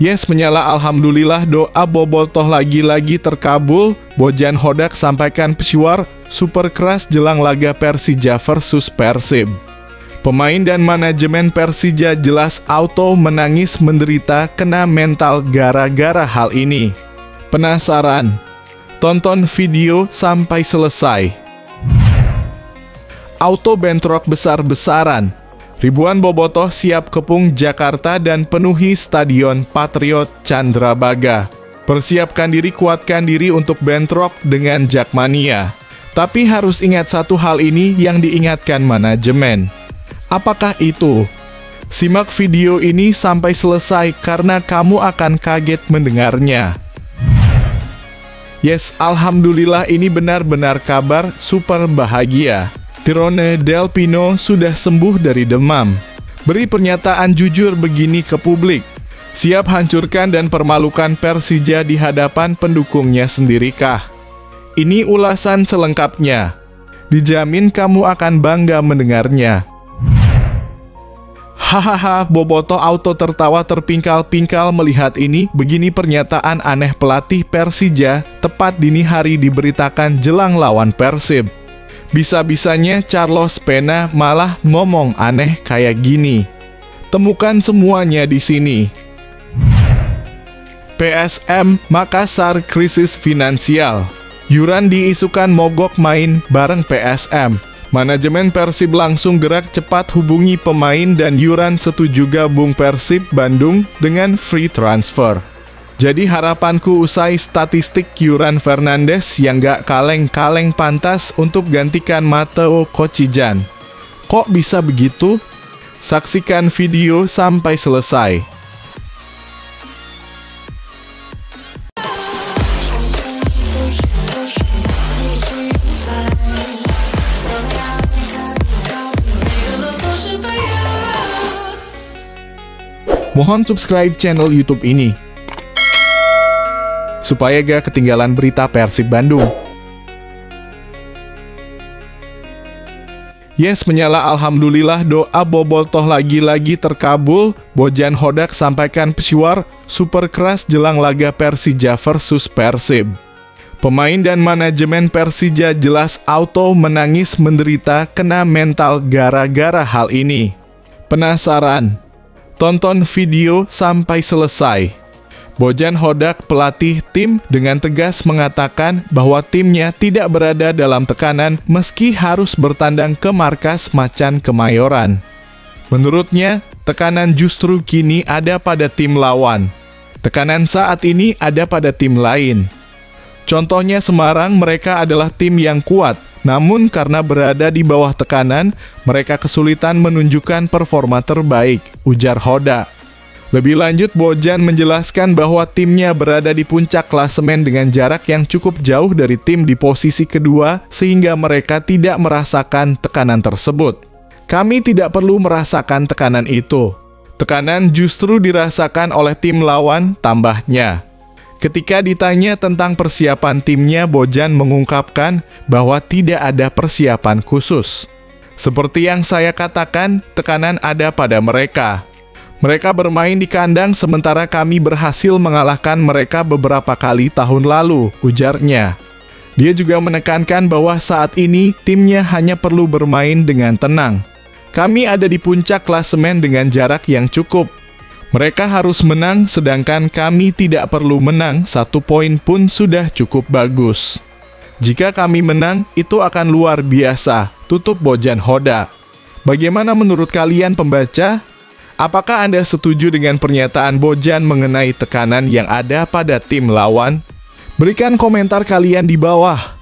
Yes menyala, alhamdulillah doa bobotoh lagi-lagi terkabul. Bojan Hodak sampaikan pesiwar super keras jelang laga Persija versus Persib. Pemain dan manajemen Persija jelas auto menangis menderita kena mental gara-gara hal ini. Penasaran? Tonton video sampai selesai. Auto bentrok besar-besaran. Ribuan bobotoh siap kepung Jakarta dan penuhi Stadion Patriot Candrabaga. Persiapkan diri, kuatkan diri untuk bentrok dengan Jakmania. Tapi harus ingat satu hal ini yang diingatkan manajemen. Apakah itu? Simak video ini sampai selesai karena kamu akan kaget mendengarnya. Yes, alhamdulillah ini benar-benar kabar super bahagia. Tyrone Del Pino sudah sembuh dari demam. Beri pernyataan jujur begini ke publik. Siap hancurkan dan permalukan Persija di hadapan pendukungnya sendirikah? Ini ulasan selengkapnya. Dijamin kamu akan bangga mendengarnya. Hahaha, bobotoh auto tertawa terpingkal-pingkal melihat ini. Begini pernyataan aneh pelatih Persija tepat dini hari diberitakan jelang lawan Persib. Bisa-bisanya Carlos Pena malah ngomong aneh kayak gini. Temukan semuanya di sini. PSM Makassar krisis finansial. Yuran diisukan mogok main bareng PSM. Manajemen Persib langsung gerak cepat hubungi pemain dan Yuran setuju gabung Persib Bandung dengan free transfer. Jadi harapanku usai statistik Yuran Fernandes yang gak kaleng-kaleng pantas untuk gantikan Matteo Kocijan. Kok bisa begitu? Saksikan video sampai selesai. Mohon subscribe channel YouTube ini supaya gak ketinggalan berita Persib Bandung. Yes menyala, alhamdulillah doa bobotoh lagi-lagi terkabul. Bojan Hodak sampaikan pesiwar super keras jelang laga Persija versus Persib. Pemain dan manajemen Persija jelas auto menangis menderita kena mental gara-gara hal ini. Penasaran? Tonton video sampai selesai. Bojan Hodak, pelatih tim, dengan tegas mengatakan bahwa timnya tidak berada dalam tekanan meski harus bertandang ke markas Macan Kemayoran. Menurutnya, tekanan justru kini ada pada tim lawan. Tekanan saat ini ada pada tim lain. Contohnya Semarang, mereka adalah tim yang kuat, namun karena berada di bawah tekanan, mereka kesulitan menunjukkan performa terbaik, ujar Hodak. Lebih lanjut, Bojan menjelaskan bahwa timnya berada di puncak klasemen dengan jarak yang cukup jauh dari tim di posisi kedua, sehingga mereka tidak merasakan tekanan tersebut. Kami tidak perlu merasakan tekanan itu. Tekanan justru dirasakan oleh tim lawan, tambahnya. Ketika ditanya tentang persiapan timnya, Bojan mengungkapkan bahwa tidak ada persiapan khusus. Seperti yang saya katakan, tekanan ada pada mereka. Mereka bermain di kandang sementara kami berhasil mengalahkan mereka beberapa kali tahun lalu, ujarnya. Dia juga menekankan bahwa saat ini timnya hanya perlu bermain dengan tenang. Kami ada di puncak klasemen dengan jarak yang cukup. Mereka harus menang sedangkan kami tidak perlu menang, 1 poin pun sudah cukup bagus. Jika kami menang, itu akan luar biasa, tutup Bojan Hodak. Bagaimana menurut kalian pembaca? Apakah Anda setuju dengan pernyataan Bojan mengenai tekanan yang ada pada tim lawan? Berikan komentar kalian di bawah.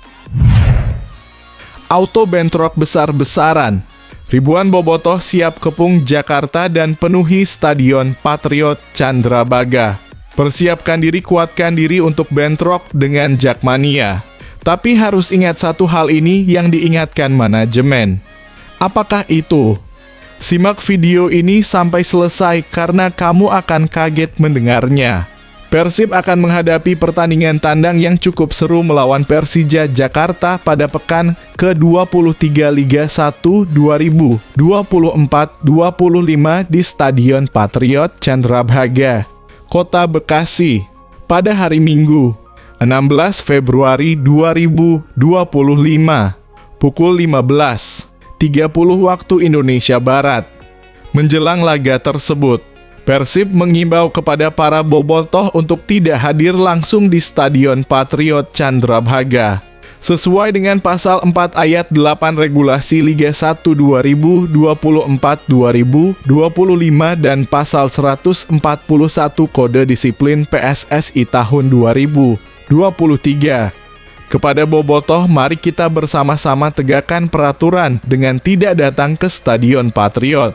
Auto bentrok besar-besaran. Ribuan bobotoh siap kepung Jakarta dan penuhi Stadion Patriot Candrabaga. Persiapkan diri, kuatkan diri untuk bentrok dengan Jakmania. Tapi harus ingat satu hal ini yang diingatkan manajemen. Apakah itu? Simak video ini sampai selesai karena kamu akan kaget mendengarnya. Persib akan menghadapi pertandingan tandang yang cukup seru melawan Persija Jakarta pada pekan ke-23 Liga 1 2024-25 di Stadion Patriot Candrabaga. Kota Bekasi, pada hari Minggu, 16 Februari 2025, pukul 15.30 waktu Indonesia Barat. Menjelang laga tersebut, Persib mengimbau kepada para bobotoh untuk tidak hadir langsung di Stadion Patriot Candrabhaga. Sesuai dengan pasal 4 ayat 8 regulasi Liga 1 2024-2025 dan pasal 141 Kode Disiplin PSSI tahun 2023. Kepada bobotoh, mari kita bersama-sama tegakkan peraturan dengan tidak datang ke Stadion Patriot.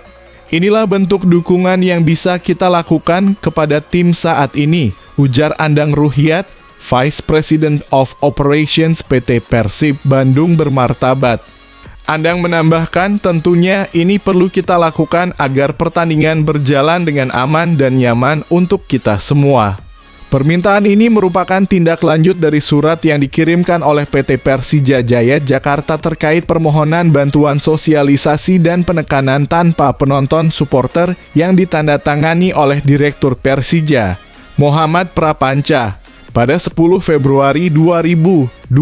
Inilah bentuk dukungan yang bisa kita lakukan kepada tim saat ini, ujar Andang Ruhyat, Vice President of Operations PT Persib Bandung Bermartabat. Andang menambahkan tentunya ini perlu kita lakukan agar pertandingan berjalan dengan aman dan nyaman untuk kita semua. Permintaan ini merupakan tindak lanjut dari surat yang dikirimkan oleh PT Persija Jaya Jakarta terkait permohonan bantuan sosialisasi dan penekanan tanpa penonton supporter yang ditandatangani oleh Direktur Persija, Muhammad Prapanca, pada 10 Februari 2025.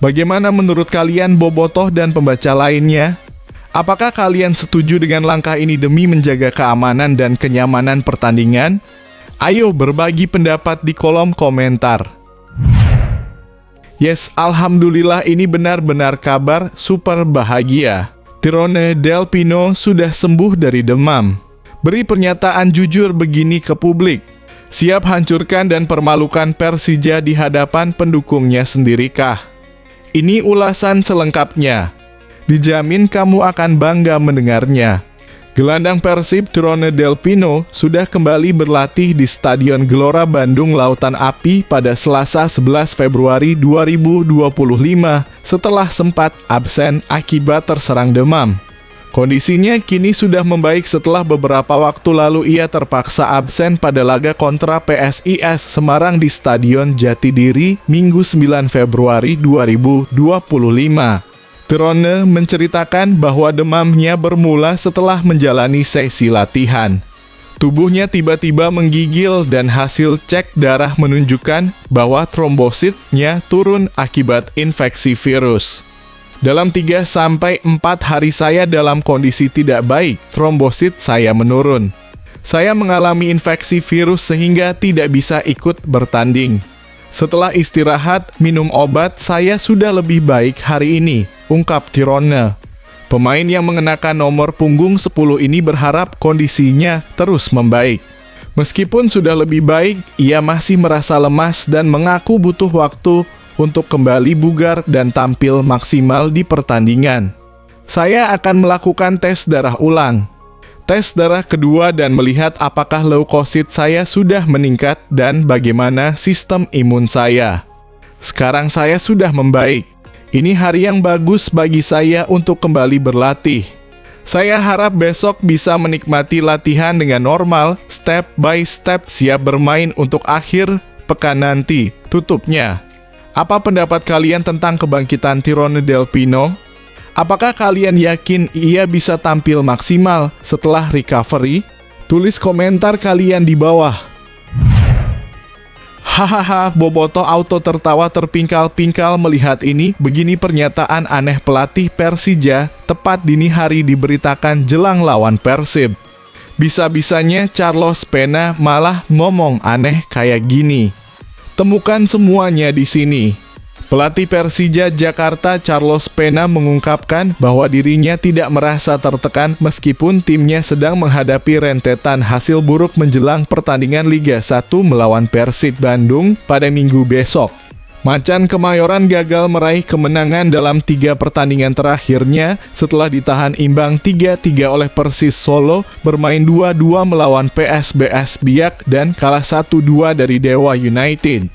Bagaimana menurut kalian bobotoh dan pembaca lainnya? Apakah kalian setuju dengan langkah ini demi menjaga keamanan dan kenyamanan pertandingan? Ayo berbagi pendapat di kolom komentar. Yes, alhamdulillah ini benar-benar kabar super bahagia. Tyrone Del Pino sudah sembuh dari demam. Beri pernyataan jujur begini ke publik. Siap hancurkan dan permalukan Persija di hadapan pendukungnya sendirikah? Ini ulasan selengkapnya. Dijamin kamu akan bangga mendengarnya. Gelandang Persib Tyrone Del Pino sudah kembali berlatih di Stadion Gelora Bandung Lautan Api pada Selasa 11 Februari 2025 setelah sempat absen akibat terserang demam. Kondisinya kini sudah membaik setelah beberapa waktu lalu ia terpaksa absen pada laga kontra PSIS Semarang di Stadion Jatidiri Minggu 9 Februari 2025. Tyrone menceritakan bahwa demamnya bermula setelah menjalani sesi latihan. Tubuhnya tiba-tiba menggigil dan hasil cek darah menunjukkan bahwa trombositnya turun akibat infeksi virus. Dalam 3-4 hari saya dalam kondisi tidak baik, trombosit saya menurun. Saya mengalami infeksi virus sehingga tidak bisa ikut bertanding. Setelah istirahat, minum obat, saya sudah lebih baik hari ini, ungkap Tyrone. Pemain yang mengenakan nomor punggung 10 ini berharap kondisinya terus membaik. Meskipun sudah lebih baik, ia masih merasa lemas dan mengaku butuh waktu untuk kembali bugar dan tampil maksimal di pertandingan. Saya akan melakukan tes darah ulang. Tes darah kedua dan melihat apakah leukosit saya sudah meningkat dan bagaimana sistem imun saya. Sekarang saya sudah membaik. Ini hari yang bagus bagi saya untuk kembali berlatih. Saya harap besok bisa menikmati latihan dengan normal, step by step siap bermain untuk akhir pekan nanti, tutupnya. Apa pendapat kalian tentang kebangkitan Tyrone Del Pino? Apakah kalian yakin ia bisa tampil maksimal setelah recovery? Tulis komentar kalian di bawah. Hahaha, bobotoh auto tertawa terpingkal-pingkal melihat ini. Begini pernyataan aneh pelatih Persija tepat dini hari diberitakan jelang lawan Persib. Bisa-bisanya Carlos Pena malah ngomong aneh kayak gini. Temukan semuanya di sini. Pelatih Persija Jakarta Carlos Pena mengungkapkan bahwa dirinya tidak merasa tertekan meskipun timnya sedang menghadapi rentetan hasil buruk menjelang pertandingan Liga 1 melawan Persib Bandung pada Minggu besok. Macan Kemayoran gagal meraih kemenangan dalam 3 pertandingan terakhirnya setelah ditahan imbang 3-3 oleh Persis Solo, bermain 2-2 melawan PSBS Biak dan kalah 1-2 dari Dewa United.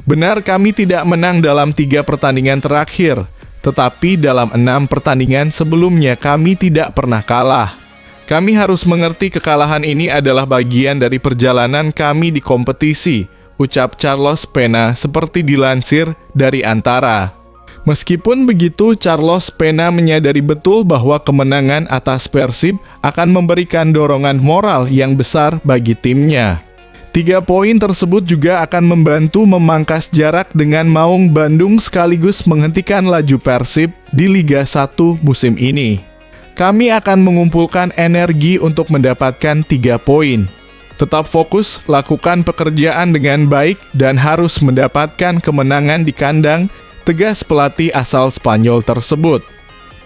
Benar, kami tidak menang dalam 3 pertandingan terakhir, tetapi dalam 6 pertandingan sebelumnya kami tidak pernah kalah. Kami harus mengerti kekalahan ini adalah bagian dari perjalanan kami di kompetisi, ucap Carlos Pena seperti dilansir dari Antara. Meskipun begitu, Carlos Pena menyadari betul bahwa kemenangan atas Persib akan memberikan dorongan moral yang besar bagi timnya. 3 poin tersebut juga akan membantu memangkas jarak dengan Maung Bandung sekaligus menghentikan laju Persib di Liga 1 musim ini. Kami akan mengumpulkan energi untuk mendapatkan 3 poin. Tetap fokus, lakukan pekerjaan dengan baik, dan harus mendapatkan kemenangan di kandang, tegas pelatih asal Spanyol tersebut.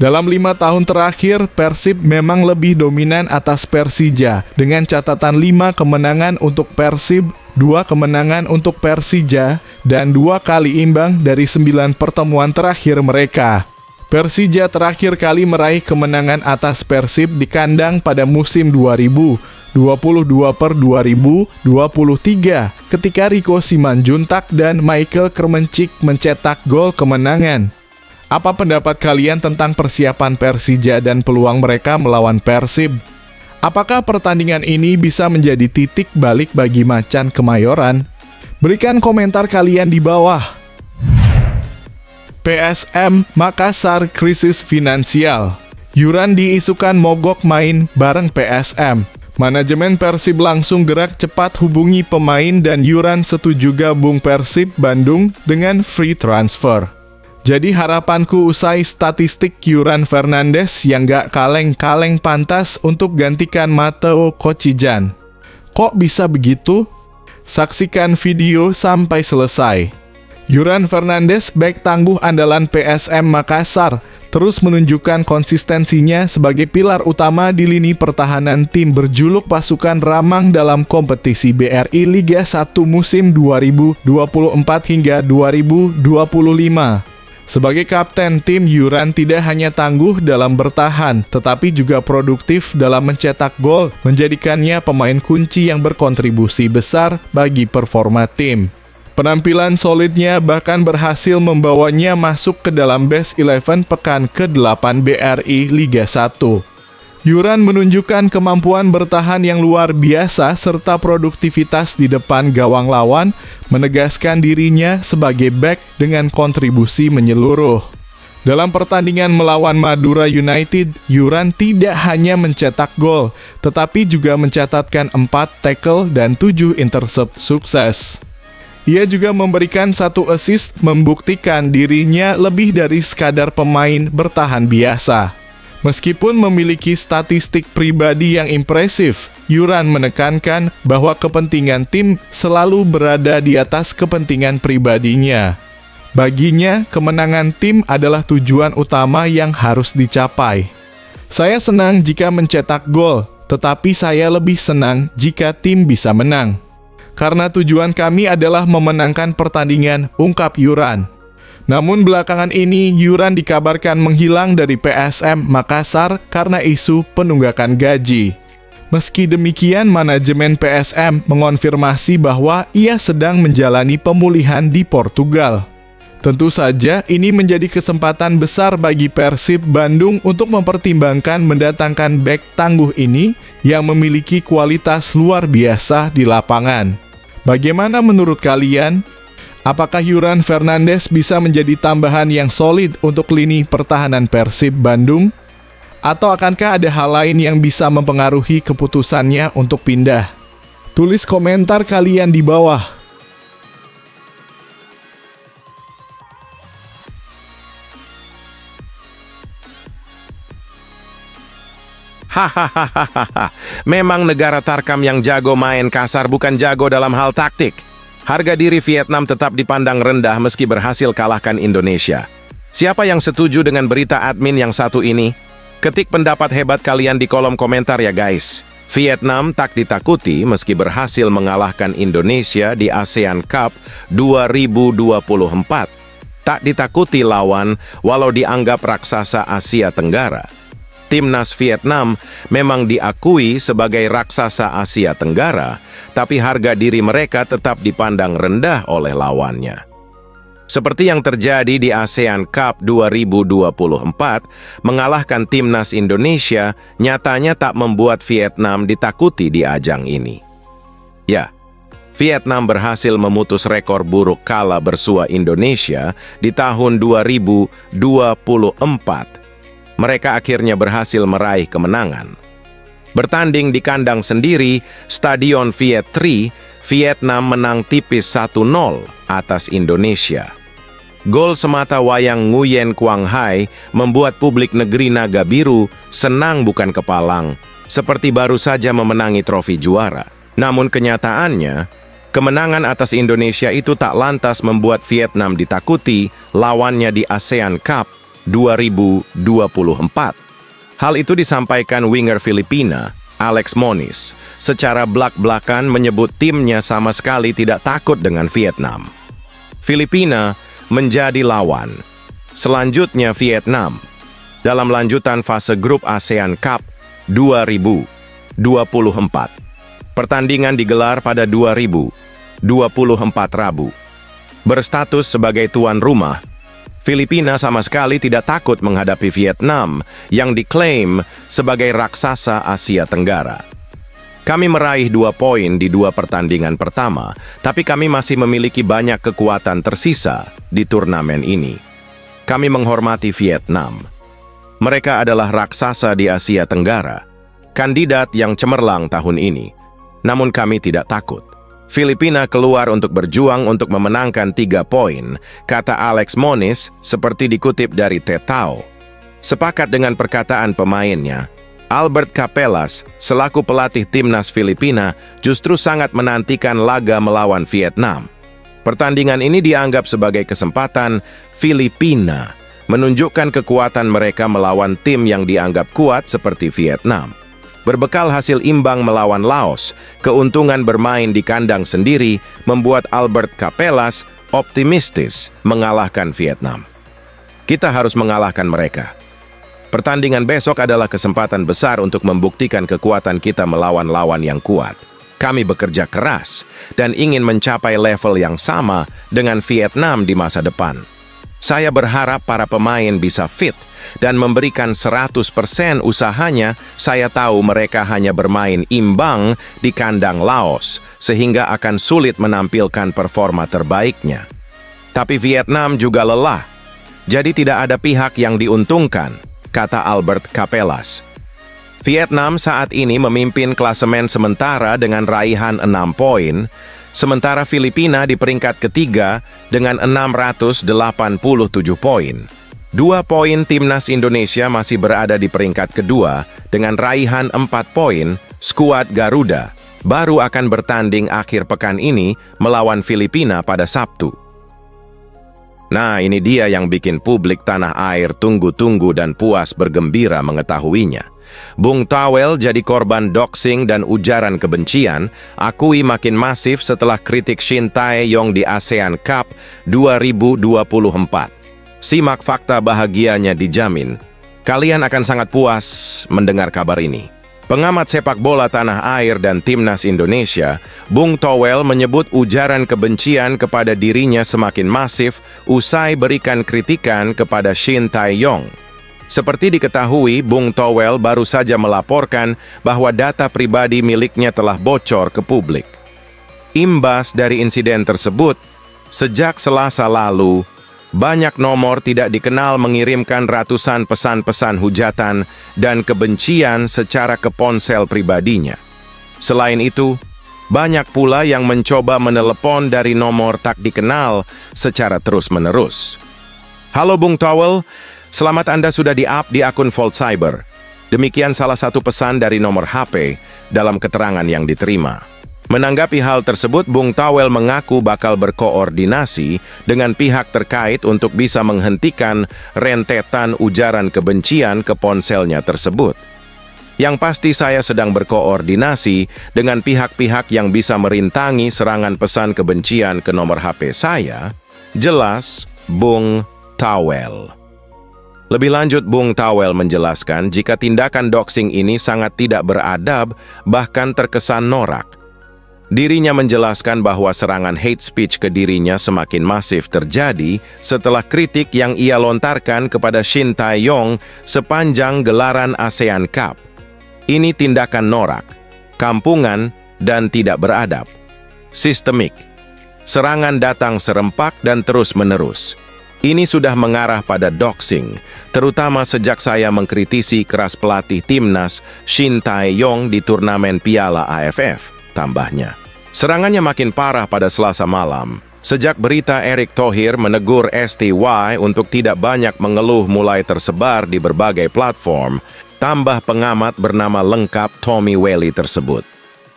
Dalam 5 tahun terakhir, Persib memang lebih dominan atas Persija, dengan catatan 5 kemenangan untuk Persib, 2 kemenangan untuk Persija, dan 2 kali imbang dari 9 pertemuan terakhir mereka. Persija terakhir kali meraih kemenangan atas Persib di kandang pada musim 2022/2023 ketika Rico Simanjuntak dan Michael Kermencik mencetak gol kemenangan. Apa pendapat kalian tentang persiapan Persija dan peluang mereka melawan Persib? Apakah pertandingan ini bisa menjadi titik balik bagi Macan Kemayoran? Berikan komentar kalian di bawah. PSM Makassar krisis finansial. Yuran diisukan mogok main bareng PSM. Manajemen Persib langsung gerak cepat hubungi pemain dan Yuran setuju gabung Persib Bandung dengan free transfer. Jadi harapanku usai statistik Yuran Fernandes yang gak kaleng-kaleng pantas untuk gantikan Matteo Kocijan. Kok bisa begitu? Saksikan video sampai selesai. Yuran Fernandes, bek tangguh andalan PSM Makassar, terus menunjukkan konsistensinya sebagai pilar utama di lini pertahanan tim berjuluk pasukan ramang dalam kompetisi BRI Liga 1 musim 2024 hingga 2025. Sebagai kapten tim, Yuran tidak hanya tangguh dalam bertahan, tetapi juga produktif dalam mencetak gol, menjadikannya pemain kunci yang berkontribusi besar bagi performa tim. Penampilan solidnya bahkan berhasil membawanya masuk ke dalam Best 11 pekan ke-8 BRI Liga 1. Yuran menunjukkan kemampuan bertahan yang luar biasa serta produktivitas di depan gawang lawan, menegaskan dirinya sebagai bek dengan kontribusi menyeluruh. Dalam pertandingan melawan Madura United, Yuran tidak hanya mencetak gol, tetapi juga mencatatkan 4 tackle dan 7 intercept sukses. Ia juga memberikan 1 assist, membuktikan dirinya lebih dari sekadar pemain bertahan biasa. Meskipun memiliki statistik pribadi yang impresif, Yuran menekankan bahwa kepentingan tim selalu berada di atas kepentingan pribadinya. Baginya, kemenangan tim adalah tujuan utama yang harus dicapai. Saya senang jika mencetak gol, tetapi saya lebih senang jika tim bisa menang. Karena tujuan kami adalah memenangkan pertandingan, ungkap Yuran. Namun belakangan ini, Yuran dikabarkan menghilang dari PSM Makassar karena isu penunggakan gaji. Meski demikian, manajemen PSM mengonfirmasi bahwa ia sedang menjalani pemulihan di Portugal. Tentu saja, ini menjadi kesempatan besar bagi Persib Bandung untuk mempertimbangkan mendatangkan bek tangguh ini yang memiliki kualitas luar biasa di lapangan. Bagaimana menurut kalian? Apakah Yuran Fernandes bisa menjadi tambahan yang solid untuk lini pertahanan Persib Bandung? Atau akankah ada hal lain yang bisa mempengaruhi keputusannya untuk pindah? Tulis komentar kalian di bawah. Hahaha, memang negara Tarkam yang jago main kasar bukan jago dalam hal taktik. Harga diri Vietnam tetap dipandang rendah meski berhasil kalahkan Indonesia. Siapa yang setuju dengan berita admin yang satu ini? Ketik pendapat hebat kalian di kolom komentar ya guys. Vietnam tak ditakuti meski berhasil mengalahkan Indonesia di ASEAN Cup 2024. Tak ditakuti lawan walau dianggap raksasa Asia Tenggara. Timnas Vietnam memang diakui sebagai raksasa Asia Tenggara, tapi harga diri mereka tetap dipandang rendah oleh lawannya. Seperti yang terjadi di ASEAN Cup 2024, mengalahkan Timnas Indonesia nyatanya tak membuat Vietnam ditakuti di ajang ini. Ya, Vietnam berhasil memutus rekor buruk kala bersua Indonesia di tahun 2024. Mereka akhirnya berhasil meraih kemenangan. Bertanding di kandang sendiri, Stadion Viet Tri, Vietnam menang tipis 1-0 atas Indonesia. Gol semata wayang Nguyen Quang Hai membuat publik negeri Naga Biru senang bukan kepalang, seperti baru saja memenangi trofi juara. Namun kenyataannya, kemenangan atas Indonesia itu tak lantas membuat Vietnam ditakuti lawannya di ASEAN Cup 2024. Hal itu disampaikan winger Filipina, Alex Moniz, secara blak-blakan menyebut timnya sama sekali tidak takut dengan Vietnam. Filipina menjadi lawan. Selanjutnya Vietnam dalam lanjutan fase grup ASEAN Cup 2024. Pertandingan digelar pada 2024 Rabu. Berstatus sebagai tuan rumah, Filipina sama sekali tidak takut menghadapi Vietnam yang diklaim sebagai raksasa Asia Tenggara. Kami meraih 2 poin di 2 pertandingan pertama, tapi kami masih memiliki banyak kekuatan tersisa di turnamen ini. Kami menghormati Vietnam. Mereka adalah raksasa di Asia Tenggara, kandidat yang cemerlang tahun ini. Namun kami tidak takut. Filipina keluar untuk berjuang untuk memenangkan 3 poin, kata Alex Moniz seperti dikutip dari Tetao. Sepakat dengan perkataan pemainnya, Albert Capelas, selaku pelatih timnas Filipina, justru sangat menantikan laga melawan Vietnam. Pertandingan ini dianggap sebagai kesempatan Filipina menunjukkan kekuatan mereka melawan tim yang dianggap kuat seperti Vietnam. Berbekal hasil imbang melawan Laos, keuntungan bermain di kandang sendiri membuat Albert Capelas optimistis mengalahkan Vietnam. Kita harus mengalahkan mereka. Pertandingan besok adalah kesempatan besar untuk membuktikan kekuatan kita melawan lawan yang kuat. Kami bekerja keras dan ingin mencapai level yang sama dengan Vietnam di masa depan. Saya berharap para pemain bisa fit dan memberikan 100% usahanya. Saya tahu mereka hanya bermain imbang di kandang Laos, sehingga akan sulit menampilkan performa terbaiknya. Tapi Vietnam juga lelah, jadi tidak ada pihak yang diuntungkan, kata Albert Capelas. Vietnam saat ini memimpin klasemen sementara dengan raihan 6 poin, sementara Filipina di peringkat ketiga dengan 687 poin. 2 poin timnas Indonesia masih berada di peringkat kedua dengan raihan 4 poin. Skuad Garuda baru akan bertanding akhir pekan ini melawan Filipina pada Sabtu. Nah, ini dia yang bikin publik tanah air tunggu-tunggu dan puas bergembira mengetahuinya. Bung Tawel jadi korban doxing dan ujaran kebencian, akui makin masif setelah kritik Shin Tae-yong di ASEAN Cup 2024. Simak fakta bahagianya dijamin. Kalian akan sangat puas mendengar kabar ini. Pengamat sepak bola tanah air dan timnas Indonesia, Bung Towel menyebut ujaran kebencian kepada dirinya semakin masif usai berikan kritikan kepada Shin Tae-yong. Seperti diketahui, Bung Towel baru saja melaporkan bahwa data pribadi miliknya telah bocor ke publik. Imbas dari insiden tersebut, sejak Selasa lalu, banyak nomor tidak dikenal mengirimkan ratusan pesan-pesan hujatan dan kebencian secara ke ponsel pribadinya. Selain itu, banyak pula yang mencoba menelepon dari nomor tak dikenal secara terus-menerus. Halo Bung Towel, selamat Anda sudah di-up di akun Volt Cyber. Demikian salah satu pesan dari nomor HP dalam keterangan yang diterima. Menanggapi hal tersebut, Bung Towel mengaku bakal berkoordinasi dengan pihak terkait untuk bisa menghentikan rentetan ujaran kebencian ke ponselnya tersebut. Yang pasti saya sedang berkoordinasi dengan pihak-pihak yang bisa merintangi serangan pesan kebencian ke nomor HP saya, jelas Bung Towel. Lebih lanjut, Bung Towel menjelaskan jika tindakan doxing ini sangat tidak beradab, bahkan terkesan norak. Dirinya menjelaskan bahwa serangan hate speech ke dirinya semakin masif terjadi setelah kritik yang ia lontarkan kepada Shin Tae-yong sepanjang gelaran ASEAN Cup. Ini tindakan norak, kampungan, dan tidak beradab. Sistemik. Serangan datang serempak dan terus-menerus. Ini sudah mengarah pada doxing, terutama sejak saya mengkritisi keras pelatih timnas Shin Tae-yong di turnamen Piala AFF, tambahnya. Serangannya makin parah pada Selasa malam. Sejak berita Erick Thohir menegur STY untuk tidak banyak mengeluh mulai tersebar di berbagai platform, tambah pengamat bernama lengkap Tommy Welly tersebut.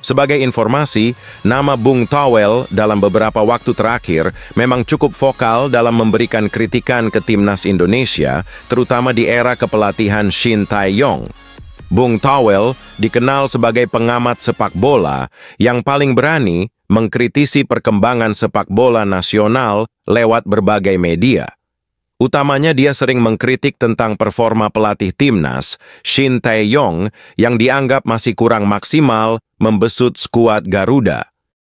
Sebagai informasi, nama Bung Towel dalam beberapa waktu terakhir memang cukup vokal dalam memberikan kritikan ke timnas Indonesia, terutama di era kepelatihan Shin Tae-yong. Bung Towel dikenal sebagai pengamat sepak bola yang paling berani mengkritisi perkembangan sepak bola nasional lewat berbagai media. Utamanya dia sering mengkritik tentang performa pelatih timnas, Shin Tae-yong, yang dianggap masih kurang maksimal membesut skuad Garuda.